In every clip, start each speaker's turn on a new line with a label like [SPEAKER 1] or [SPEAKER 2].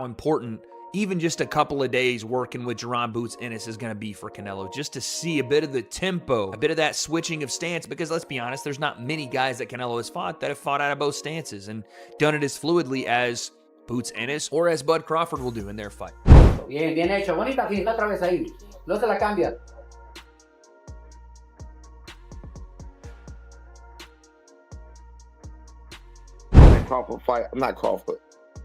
[SPEAKER 1] how important even just a couple of days working with Jaron Boots Ennis is going to be for Canelo, just to see a bit of the tempo, a bit of that switching of stance, because let's be honest, there's not many guys that Canelo has fought that have fought out of both stances and done it as fluidly as Boots Ennis or as Bud Crawford will do in their fight.
[SPEAKER 2] Bien, bien hecho. Bonita finta otra vez ahí. No se la cambia.
[SPEAKER 3] Crawford fight, not Crawford.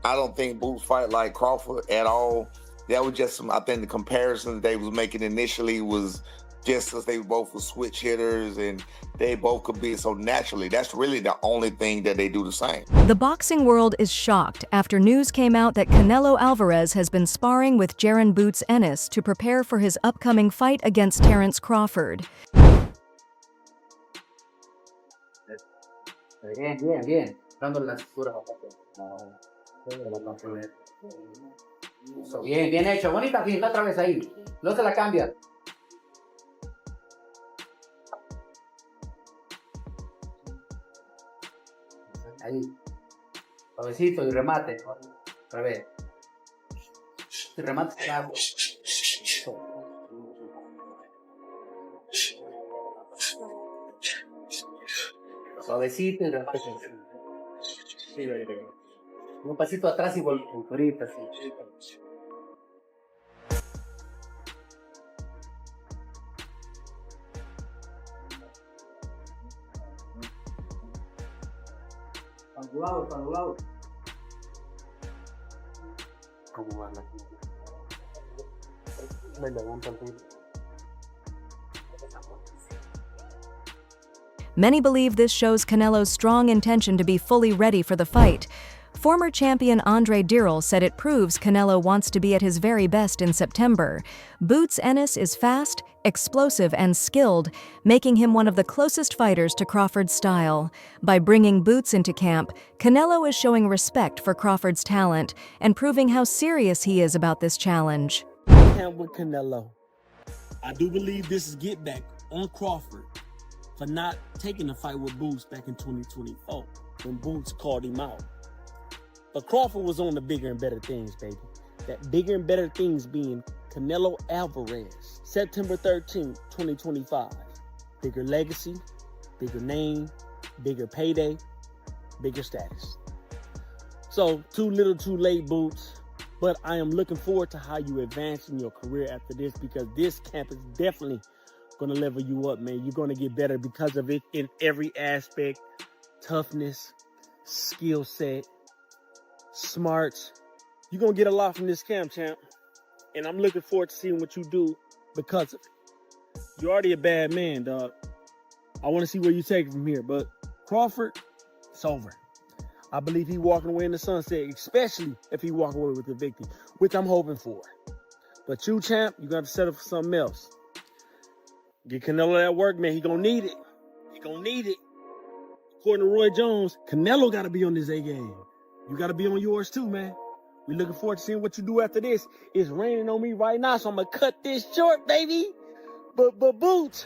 [SPEAKER 3] I don't think Boots fight like Crawford at all. That was just some, I think the comparison they was making initially was just because they both were switch hitters and they both could be so naturally. That's really the only thing that they do the same.
[SPEAKER 4] The boxing world is shocked after news came out that Canelo Alvarez has been sparring with Jaron Boots Ennis to prepare for his upcoming fight against Terence Crawford.
[SPEAKER 2] Bien, bien, bien. Dándole la cintura. Bien, bien hecho. Bonita finta otra vez ahí. No se la cambia. Ahí. Suavecito y remate. Otra vez. Y remate. Claro. Suavecito y remate. Sí, un pasito atrás y ahorita, sí. Panulado. ¿Cómo va la gente? Me levantan todo.
[SPEAKER 4] Many believe this shows Canelo's strong intention to be fully ready for the fight. Former champion Andre Dirrell said it proves Canelo wants to be at his very best in September. Boots Ennis is fast, explosive, and skilled, making him one of the closest fighters to Crawford's style. By bringing Boots into camp, Canelo is showing respect for Crawford's talent and proving how serious he is about this challenge.
[SPEAKER 5] Camp with Canelo. I do believe this is get back on Crawford for not taking the fight with Boots back in 2024 when Boots called him out. But Crawford was on the bigger and better things, baby. That bigger and better things being Canelo Alvarez, September 13th, 2025. Bigger legacy, bigger name, bigger payday, bigger status. So, too little, too late, Boots. But I am looking forward to how you advance in your career after this, because this camp is definitely going to level you up, man. You're going to get better because of it in every aspect. Toughness, skill set, smarts. You're going to get a lot from this camp, champ. And I'm looking forward to seeing what you do because of it. You're already a bad man, dog. I want to see where you take it from here. But Crawford, it's over. I believe he walking away in the sunset, especially if he walk away with the victory, which I'm hoping for. But you, champ, you're going to have to settle for something else. Get Canelo that work, man. He going to need it. He going to need it. According to Roy Jones, Canelo got to be on his A game. You got to be on yours too, man. We looking forward to seeing what you do after this. It's raining on me right now, so I'm going to cut this short, baby. But Boots,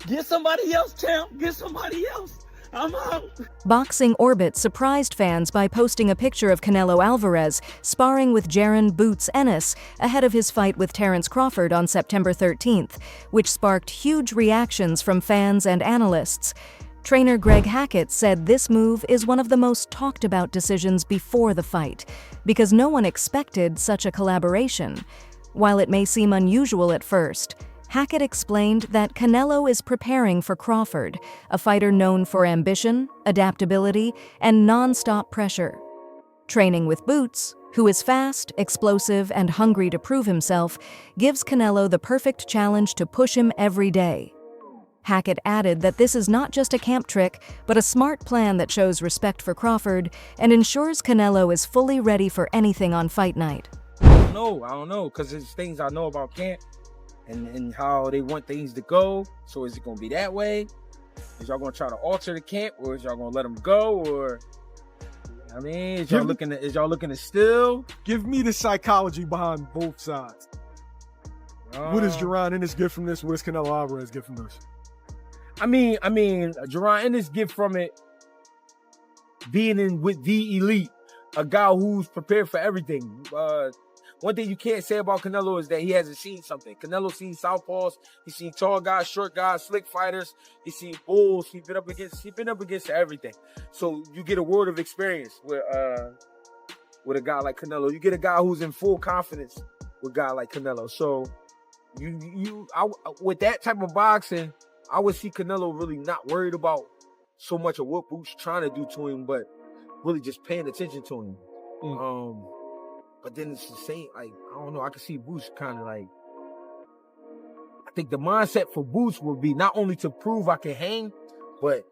[SPEAKER 5] get somebody else, champ. Get somebody else. I'm out.
[SPEAKER 4] Boxing Orbit surprised fans by posting a picture of Canelo Alvarez sparring with Jaron Boots Ennis ahead of his fight with Terence Crawford on September 13th, which sparked huge reactions from fans and analysts. Trainer Greg Hackett said this move is one of the most talked about decisions before the fight, because no one expected such a collaboration. While it may seem unusual at first, Hackett explained that Canelo is preparing for Crawford, a fighter known for ambition, adaptability, and non-stop pressure. Training with Boots, who is fast, explosive, and hungry to prove himself, gives Canelo the perfect challenge to push him every day. Hackett added that this is not just a camp trick, but a smart plan that shows respect for Crawford and ensures Canelo is fully ready for anything on fight night.
[SPEAKER 6] I don't know, because there's things I know about camp and how they want things to go. So is it going to be that way? Is y'all going to try to alter the camp, or is y'all going to let them go? Or, I mean, is y'all looking to still?
[SPEAKER 7] Give me the psychology behind both sides. What does Jaron Ennis get from this? What does Canelo Alvarez get from this?
[SPEAKER 6] I mean, Jaron Ennis get from it being in with the elite. a guy who's prepared for everything. One thing you can't say about Canelo is that he hasn't seen something. Canelo seen southpaws, he's seen tall guys, short guys, slick fighters, he's seen bulls, he's been up against everything. So you get a world of experience with a guy like Canelo. You get a guy who's in full confidence with a guy like Canelo. So with that type of boxing, I would see Canelo really not worried about so much of what Boots trying to do to him, but really just paying attention to him. But then it's the same, like, I don't know, I can see Boots kind of like, I think the mindset for Boots would be not only to prove I can hang, but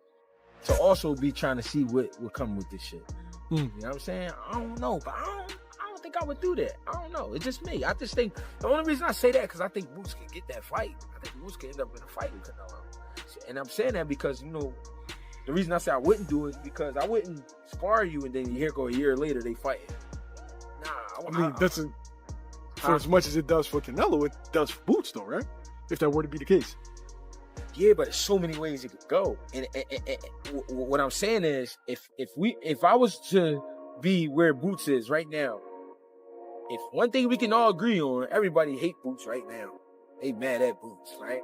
[SPEAKER 6] to also be trying to see what will come with this shit. You know what I'm saying? I don't know, but I don't think I would do that. I don't know. It's just me. I just think, the only reason I say that, because I think Boots can get that fight. I think Boots can end up in a fight with Canelo. And I'm saying that because, you know, the reason I say I wouldn't do it is because I wouldn't spar you and then here go a year later they fighting. Nah,
[SPEAKER 7] I mean, for as much as it does for Canelo, it does for Boots, though, right? If that were to be the case.
[SPEAKER 6] Yeah, but there's so many ways it could go. And what I'm saying is, if I was to be where Boots is right now, if one thing we can all agree on, everybody hate Boots right now. They mad at Boots, right?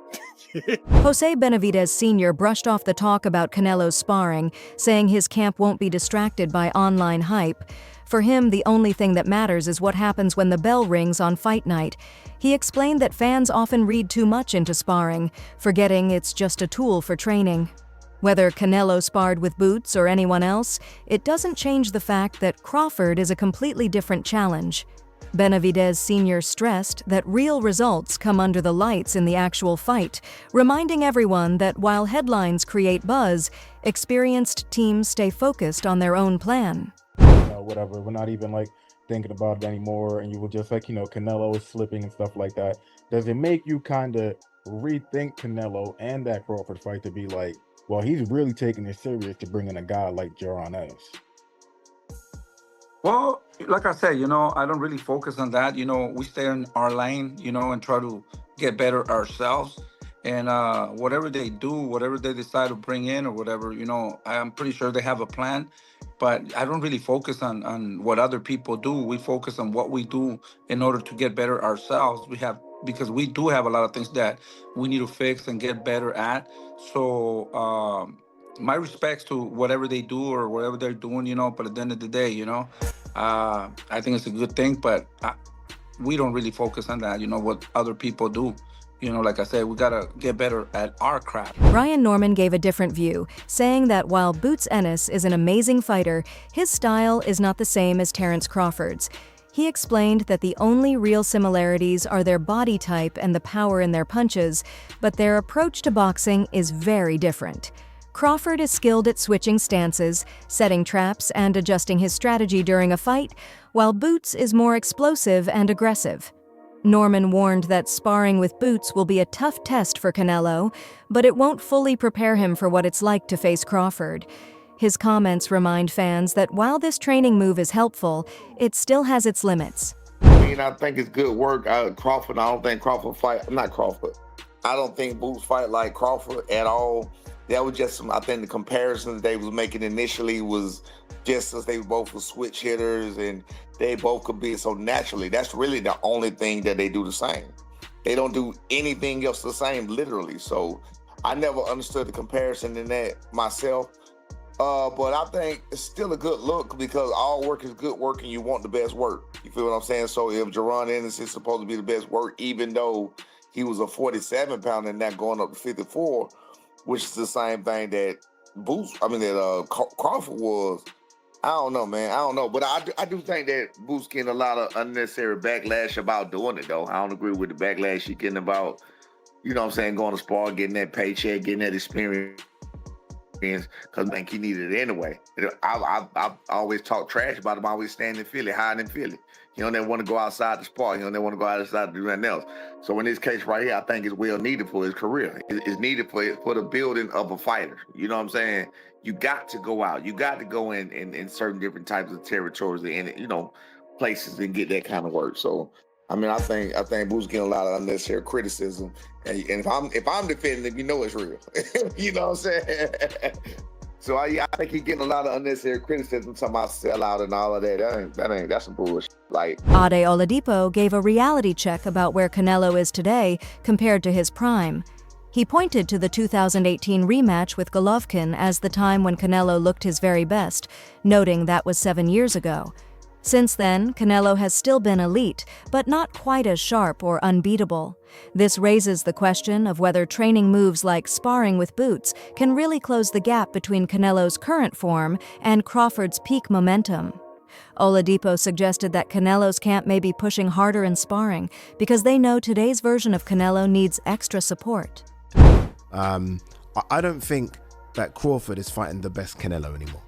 [SPEAKER 4] Jose Benavidez Sr. brushed off the talk about Canelo's sparring, saying his camp won't be distracted by online hype. For him, the only thing that matters is what happens when the bell rings on fight night. He explained that fans often read too much into sparring, forgetting it's just a tool for training. Whether Canelo sparred with Boots or anyone else, it doesn't change the fact that Crawford is a completely different challenge. Benavidez Sr. stressed that real results come under the lights in the actual fight, reminding everyone that while headlines create buzz, experienced teams stay focused on their own plan.
[SPEAKER 8] Whatever, we're not even like thinking about it anymore, and you were just like, you know, Canelo is slipping and stuff like that. Does it make you kind of rethink Canelo and that Crawford fight to be like, well, he's really taking it serious to bring in a guy like Jaron Ennis?
[SPEAKER 9] Well, like I said, you know, I don't really focus on that. You know, we stay in our lane, you know, and try to get better ourselves. And whatever they do, whatever they decide to bring in or whatever, you know, I'm pretty sure they have a plan. But I don't really focus on what other people do. We focus on what we do in order to get better ourselves. Because we do have a lot of things that we need to fix and get better at. So my respects to whatever they do or whatever they're doing, you know, but at the end of the day, you know, I think it's a good thing, but we don't really focus on that, you know, what other people do. You know, like I said, we got to get better at our craft.
[SPEAKER 4] Ryan Norman gave a different view, saying that while Boots Ennis is an amazing fighter, his style is not the same as Terence Crawford's. He explained that the only real similarities are their body type and the power in their punches, but their approach to boxing is very different. Crawford is skilled at switching stances, setting traps, and adjusting his strategy during a fight, while Boots is more explosive and aggressive. Norman warned that sparring with Boots will be a tough test for Canelo, but it won't fully prepare him for what it's like to face Crawford. His comments remind fans that while this training move is helpful, it still has its limits.
[SPEAKER 3] I mean, I think it's good work. Crawford, I don't think Crawford fight, not Crawford. I don't think Boots fight like Crawford at all. That was just I think the comparisons they was making initially was just as they both were switch hitters and they both could be so naturally. That's really the only thing that they do the same. They don't do anything else the same, literally. So I never understood the comparison in that myself. But I think it's still a good look because all work is good work and you want the best work. You feel what I'm saying? So if Jaron Ennis is supposed to be the best work, even though he was a 47-pounder and not going up to 54, which is the same thing that Crawford was. I don't know, man. I don't know. But I do think that Boots getting a lot of unnecessary backlash about doing it, though. I don't agree with the backlash he's getting about, you know what I'm saying, going to spar, getting that paycheck, getting that experience, because I think he needed it anyway. I always talk trash about him, always staying in Philly, hiding in Philly. He don't ever want to go outside to spar. He don't ever want to go outside to do nothing else. So in this case right here, I think it's well needed for his career. It's needed for the building of a fighter. You know what I'm saying? You got to go out. You got to go in certain different types of territories and, you know, places and get that kind of work. So, I mean, I think Boots getting a lot of unnecessary criticism. And if I'm defending him, you know it's real. You know what I'm saying? So I think he's getting a lot of unnecessary criticism talking about sellout and all of that. That's some bullshit. Like,
[SPEAKER 4] Ade Oladipo gave a reality check about where Canelo is today compared to his prime. He pointed to the 2018 rematch with Golovkin as the time when Canelo looked his very best, noting that was 7 years ago. Since then, Canelo has still been elite, but not quite as sharp or unbeatable. This raises the question of whether training moves like sparring with boots can really close the gap between Canelo's current form and Crawford's peak momentum. Oladipo suggested that Canelo's camp may be pushing harder in sparring because they know today's version of Canelo needs extra support.
[SPEAKER 10] I don't think that Crawford is fighting the best Canelo anymore.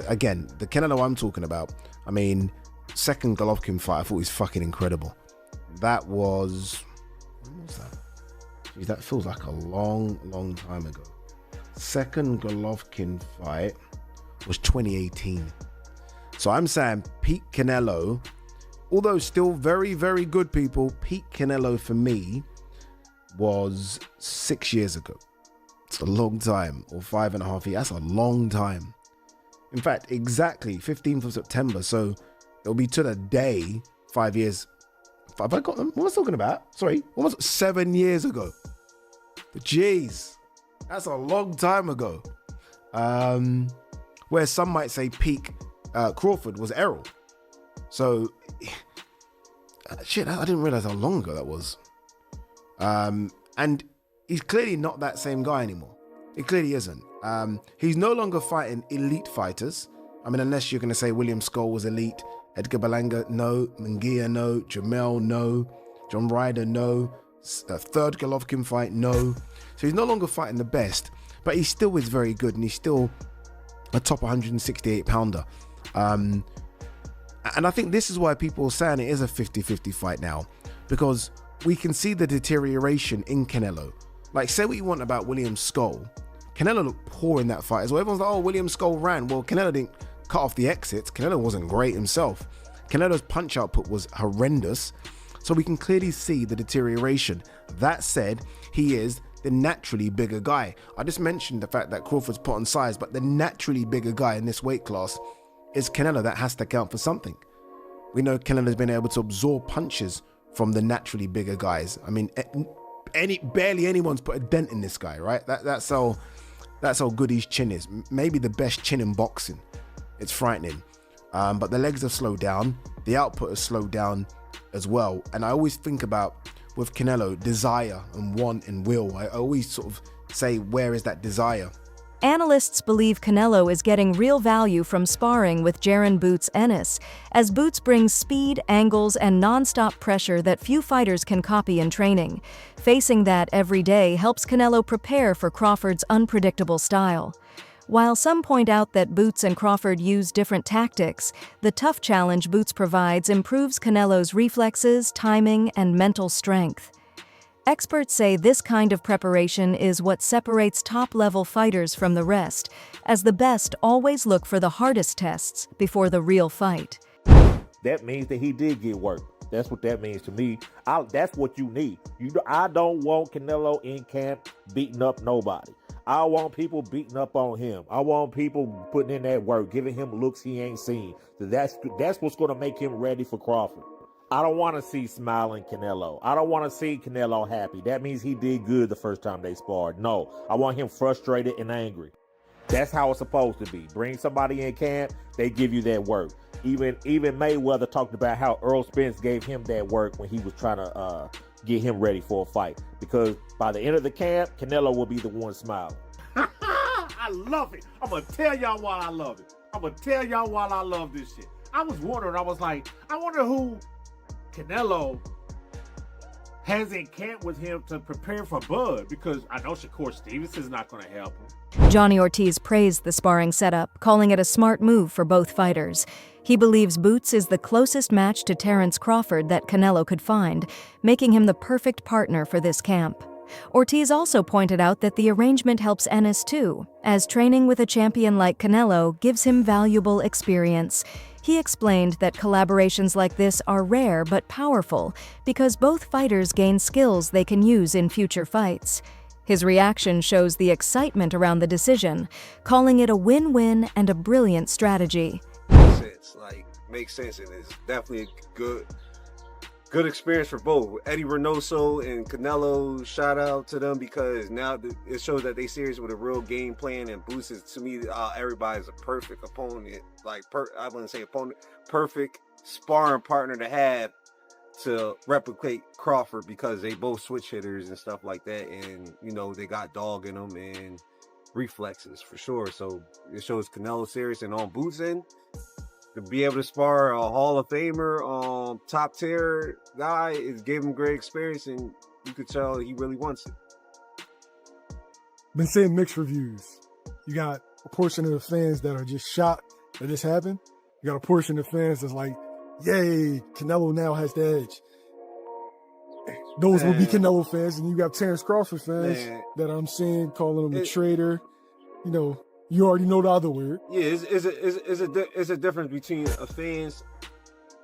[SPEAKER 10] Again, the Canelo I'm talking about, I mean, second Golovkin fight, I thought was fucking incredible. That was... when was that? Jeez, that feels like a long time ago. Second Golovkin fight was 2018. So I'm saying peak Canelo, although still very, very good people, peak Canelo for me was 6 years ago. It's a long time, or 5.5 years. That's a long time. In fact, exactly 15th of September. So it'll be to the day 5 years. Have I got them? What was I talking about? Sorry, almost 7 years ago. But jeez, that's a long time ago. Where some might say peak Crawford was Errol. So shit, I didn't realize how long ago that was. And he's clearly not that same guy anymore. He clearly isn't. He's no longer fighting elite fighters. I mean, unless you're going to say William Skull was elite, Edgar Berlanga, no, Munguia, no, Jamel, no, John Ryder, no, third Golovkin fight, no. So he's no longer fighting the best, but he still is very good, and he's still a top 168 pounder. And I think this is why people are saying it is a 50-50 fight now, because we can see the deterioration in Canelo. Like, say what you want about William Skull, Canelo looked poor in that fight as well. Everyone's like, oh, William Skull ran. Well, Canelo didn't cut off the exits. Canelo wasn't great himself. Canelo's punch output was horrendous. So we can clearly see the deterioration. That said, he is the naturally bigger guy. I just mentioned the fact that Crawford's put on size, but the naturally bigger guy in this weight class is Canelo. That has to count for something. We know Canelo's been able to absorb punches from the naturally bigger guys. I mean, barely anyone's put a dent in this guy, right? That's how good his chin is. Maybe the best chin in boxing. It's frightening. But the legs have slowed down. The output has slowed down as well. And I always think about, with Canelo, desire and want and will. I always sort of say, where is that desire?
[SPEAKER 4] Analysts believe Canelo is getting real value from sparring with Jaron "Boots" Ennis, as Boots brings speed, angles, and non-stop pressure that few fighters can copy in training. Facing that every day helps Canelo prepare for Crawford's unpredictable style. While some point out that Boots and Crawford use different tactics, the tough challenge Boots provides improves Canelo's reflexes, timing, and mental strength. Experts say this kind of preparation is what separates top-level fighters from the rest, as the best always look for the hardest tests before the real fight.
[SPEAKER 11] That means that he did get work. That's what that means to me. That's what you need. I don't want Canelo in camp beating up nobody. I want people beating up on him. I want people putting in that work, giving him looks he ain't seen. So that's what's going to make him ready for Crawford. I don't want to see smiling Canelo. I don't want to see Canelo happy. That means he did good the first time they sparred. No, I want him frustrated and angry. That's how it's supposed to be. Bring somebody in camp, they give you that work. Even Mayweather talked about how Earl Spence gave him that work when he was trying to get him ready for a fight. Because by the end of the camp, Canelo will be the one smiling.
[SPEAKER 12] I love it. I'm going to tell y'all why I love it. I'm going to tell y'all why I love this shit. I was wondering, I wonder who Canelo has in camp with him to prepare for Bud, because I know Shakur Stevenson's not going to help him.
[SPEAKER 4] Johnny Ortiz praised the sparring setup, calling it a smart move for both fighters. He believes Boots is the closest match to Terence Crawford that Canelo could find, making him the perfect partner for this camp. Ortiz also pointed out that the arrangement helps Ennis too, as training with a champion like Canelo gives him valuable experience. He explained that collaborations like this are rare but powerful because both fighters gain skills they can use in future fights. His reaction shows the excitement around the decision, calling it a win-win and a brilliant strategy.
[SPEAKER 13] Makes sense, and it's definitely a good experience for both. Eddie Reynoso and Canelo, shout out to them, because now it shows that they serious with a real game plan, and Boots is, to me, everybody's a perfect opponent. I wouldn't say opponent, perfect sparring partner to have to replicate Crawford, because they both switch hitters and stuff like that, and they got dog in them and reflexes for sure. So it shows Canelo serious, and on Boots' end, to be able to spar a Hall of Famer, top tier guy, is gave him great experience, and you could tell he really wants it.
[SPEAKER 7] Been seeing mixed reviews. You got a portion of the fans that are just shocked that this happened. You got a portion of the fans that's like, yay, Canelo now has the edge. Those will be Canelo fans, and you got Terence Crawford fans that I'm seeing calling him a traitor. You already know the other word.
[SPEAKER 13] Yeah, it's a difference between fans.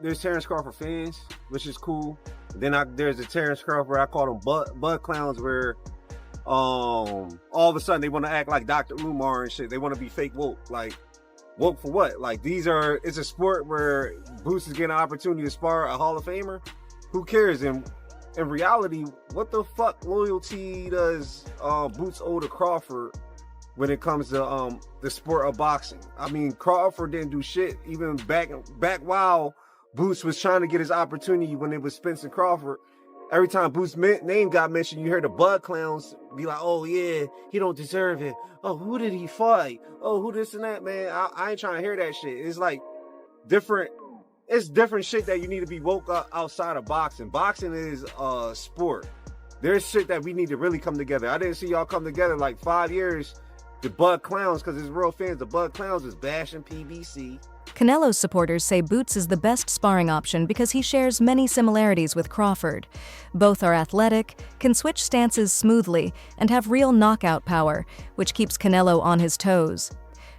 [SPEAKER 13] There's Terence Crawford fans, which is cool. Then there's the Terence Crawford, I call them bud clowns, where all of a sudden they want to act like Dr. Umar and shit. They want to be fake woke. Like, woke for what? Like, it's a sport where Boots is getting an opportunity to spar a Hall of Famer. Who cares? And in reality, what the fuck loyalty does Boots owe to Crawford when it comes to the sport of boxing? I mean, Crawford didn't do shit even back while Boots was trying to get his opportunity, when it was Spence and Crawford. Every time Boots' name got mentioned, you heard the bud clowns be like, oh yeah, he don't deserve it. Oh, who did he fight? Oh, who this and that, man. I ain't trying to hear that shit. It's like it's different shit that you need to be woke up outside of boxing. Boxing is a sport. There's shit that we need to really come together. I didn't see y'all come together like 5 years. The Bud Clowns, because it's real fans, the Bud Clowns is bashing PBC.
[SPEAKER 4] Canelo's supporters say Boots is the best sparring option because he shares many similarities with Crawford. Both are athletic, can switch stances smoothly, and have real knockout power, which keeps Canelo on his toes.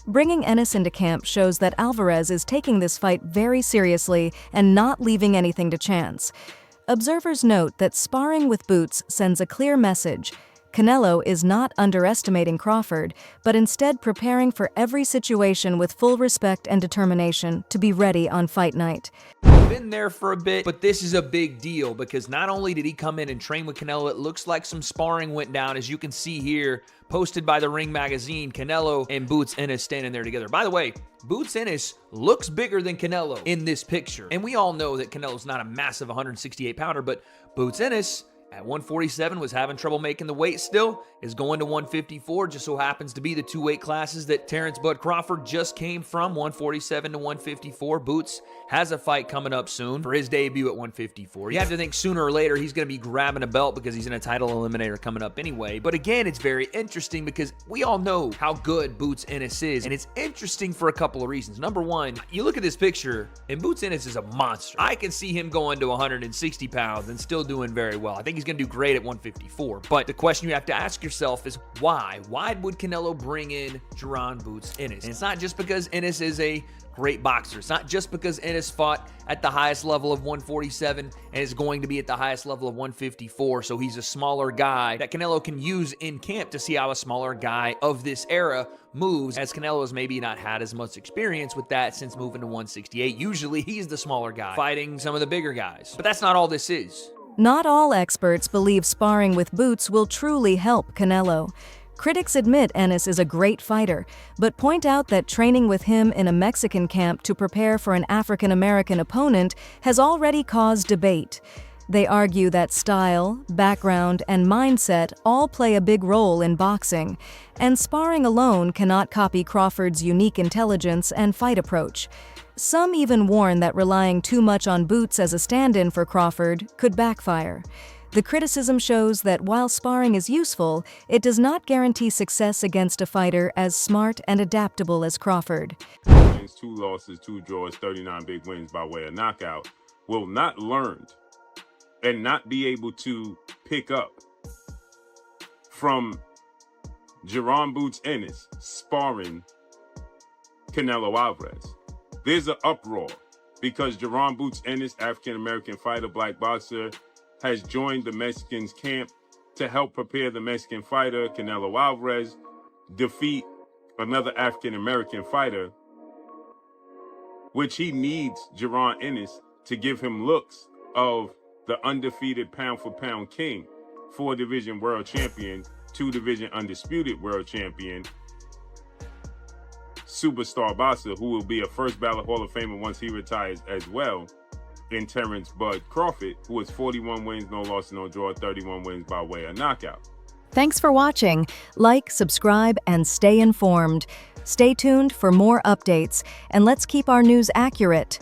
[SPEAKER 4] Bringing Ennis into camp shows that Alvarez is taking this fight very seriously and not leaving anything to chance. Observers note that sparring with Boots sends a clear message. Canelo is not underestimating Crawford, but instead preparing for every situation with full respect and determination to be ready on fight night.
[SPEAKER 1] Been there for a bit, but this is a big deal because not only did he come in and train with Canelo, it looks like some sparring went down, as you can see here, posted by the Ring magazine. Canelo and Boots Ennis standing there together. By the way, Boots Ennis looks bigger than Canelo in this picture, and we all know that Canelo's not a massive 168-pounder, but Boots Ennis at 147 was having trouble making the weight still, is going to 154, just so happens to be the two weight classes that Terence Bud Crawford just came from, 147 to 154. Boots has a fight coming up soon for his debut at 154. You have to think sooner or later he's going to be grabbing a belt because he's in a title eliminator coming up anyway. But again, it's very interesting because we all know how good Boots Ennis is, and it's interesting for a couple of reasons. Number one, you look at this picture, and Boots Ennis is a monster. I can see him going to 160 pounds and still doing very well. I think he's going to do great at 154. But the question you have to ask yourself is why? Why would Canelo bring in Jaron Boots Ennis? And it's not just because Ennis is a great boxer. It's not just because Ennis fought at the highest level of 147 and is going to be at the highest level of 154, so he's a smaller guy that Canelo can use in camp to see how a smaller guy of this era moves, as Canelo has maybe not had as much experience with that since moving to 168. Usually he's the smaller guy fighting some of the bigger guys. But that's not all this is.
[SPEAKER 4] Not all experts believe sparring with Boots will truly help Canelo. Critics admit Ennis is a great fighter, but point out that training with him in a Mexican camp to prepare for an African-American opponent has already caused debate. They argue that style, background, and mindset all play a big role in boxing, and sparring alone cannot copy Crawford's unique intelligence and fight approach. Some even warn that relying too much on Boots as a stand-in for Crawford could backfire. The criticism shows that while sparring is useful, it does not guarantee success against a fighter as smart and adaptable as Crawford.
[SPEAKER 14] 2 losses, 2 draws, 39 big wins by way of knockout, will not learn and not be able to pick up from Jaron Boots Ennis sparring Canelo Alvarez. There's an uproar because Jaron Boots Ennis, African-American fighter, black boxer, has joined the Mexicans camp to help prepare the Mexican fighter, Canelo Alvarez, defeat another African-American fighter, which he needs Jaron Ennis to give him looks of the undefeated pound-for-pound king, 4-division world champion, 2-division undisputed world champion, superstar boxer who will be a first ballot Hall of Famer once he retires as well, in Terence Bud Crawford, who has 41 wins, no loss, no draw, 31 wins by way of knockout.
[SPEAKER 4] Thanks for watching. Like, subscribe, and stay informed. Stay tuned for more updates, and let's keep our news accurate.